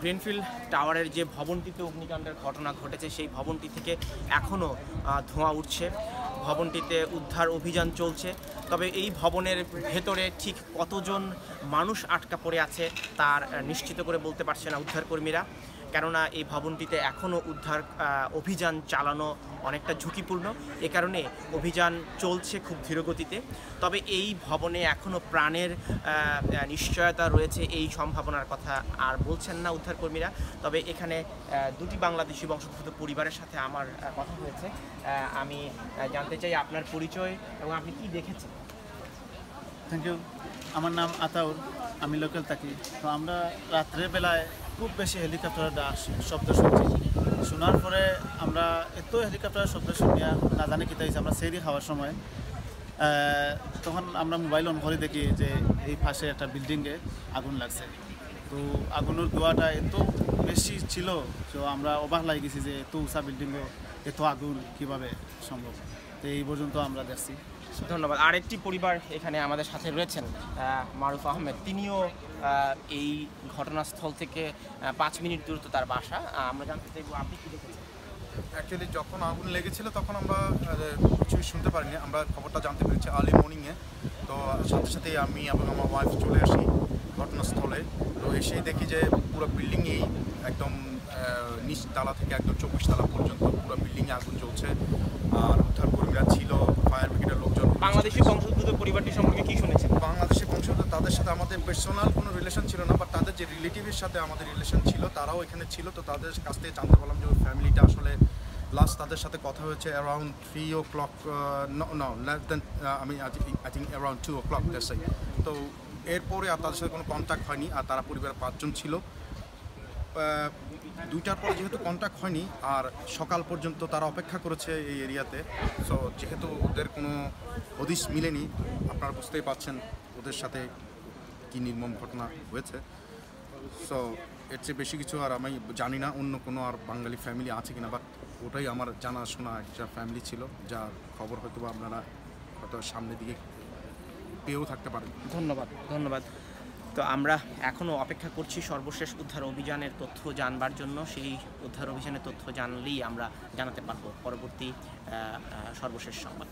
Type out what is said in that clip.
Greenfield টাওয়ারের যে ভবনটিতে অগ্নিকাণ্ডের ঘটনা ঘটেছে সেই ভবনটি থেকে এখনও ধোঁয়া উঠছে। ভবনটিতে উদ্ধার অভিযান চলছে, তবে এই ভবনের ভেতরে ঠিক কতজন মানুষ আটকা পড়ে আছে তার নিশ্চিত করে বলতে পারছে না উদ্ধারকর্মীরা, কেননা এই ভবনটিতে এখনও উদ্ধার অভিযান চালানো অনেকটা ঝুঁকিপূর্ণ। এ কারণে অভিযান চলছে খুব ধীরগতিতে। তবে এই ভবনে এখনও প্রাণের নিশ্চয়তা রয়েছে এই সম্ভাবনার কথা আর বলছেন না উদ্ধারকর্মীরা। তবে এখানে দুটি বাংলাদেশি বংশোদ্ভূত পরিবারের সাথে আমার কথা হয়েছে। আমি জানতে চাই আপনার পরিচয় এবং আপনি কি দেখেছেন। Thank you. আমার নাম আতাউর, আমি লোকাল থাকি। তো আমরা রাত্রের বেলায় খুব বেশি হেলিকপ্টারের শব্দ শুনছি। শোনার পরে আমরা এত হেলিকপ্টারের শব্দ শুনিয়া না জানি কী হয়েছে। আমরা সেরি খাওয়ার সময় তখন আমরা মোবাইল অন করে দেখি যে এই পাশে একটা বিল্ডিংয়ে আগুন লাগছে। তো আগুনের ধোঁয়াটা এত বেশি ছিল তো আমরা অবাক লাগে গেছি যে এত উঁচা বিল্ডিংও এত আগুন কীভাবে সম্ভব। তো এই পর্যন্ত আমরা দেখছি। ধন্যবাদ। আরেকটি পরিবার এখানে আমাদের সাথে রয়েছেন, মারুফ আহমেদ। তিনিও এই ঘটনাস্থল থেকে 5 মিনিট দূরত্ব তার বাসা। আমরা জানতে চাইব আপনি কি দেখেছেন। অ্যাকচুয়ালি যখন আগুন লেগেছিল তখন আমরা কিছুই শুনতে পারিনি। আমরা খবরটা জানতে পেরেছি আর্লি মর্নিংয়ে। তো সাথে সাথেই আমি এবং আমার ওয়াইফ চলে আসি ঘটনাস্থলে। তো এসেই দেখি যে পুরো বিল্ডিংয়েই একদম নিচ তালা থেকে একদম 24 তালা পর্যন্ত পুরো বিল্ডিংয়ে আগুন জ্বলছে। আর উদ্ধারকর্মীরা ছিল, ফায়ার ব্রিগেডের লোকজন। বাংলাদেশি বংশোদ্ভূত পরিবারটি সম্পর্কে কি শুনেছেন। বাংলাদেশি বংশোদ্ভূত, তাদের সাথে আমাদের পার্সোনাল কোনো রিলেশন ছিল না, বাট তাদের যে রিলেটিভের সাথে আমাদের রিলেশন ছিল তারাও এখানে ছিল। তো তাদের কাছ থেকে জানতে পারলাম যে ওই ফ্যামিলিটা আসলে লাস্ট তাদের সাথে কথা হয়েছে around 3 o'clock, less than I think around 2 o'clock দেশে। তো এরপরে আর তাদের সাথে কোনো কন্ট্যাক্ট হয়নি। আর তারা পরিবারের 5 জন ছিল। 2টার পরে যেহেতু কন্ট্যাক্ট হয়নি আর সকাল পর্যন্ত তারা অপেক্ষা করেছে এই এরিয়াতে। সো যেহেতু ওদের কোনো হদিশ মিলেনি, আপনারা বুঝতেই পারছেন ওদের সাথে কী নির্মম ঘটনা হয়েছে। সো এর চেয়ে বেশি কিছু আর আমি জানি না অন্য কোনো আর বাঙালি ফ্যামিলি আছে কিনা, বাট ওটাই আমার জানাশোনা একটা ফ্যামিলি ছিল, যার খবর হয়তো আপনারা হয়তো সামনের দিকে পেয়েও থাকতে পারেন। ধন্যবাদ। তো আমরা এখনও অপেক্ষা করছি সর্বশেষ উদ্ধার অভিযানের তথ্য জানবার জন্য। সেই উদ্ধার অভিযানের তথ্য জানলেই আমরা জানাতে পারবো পরবর্তী সর্বশেষ সংবাদ।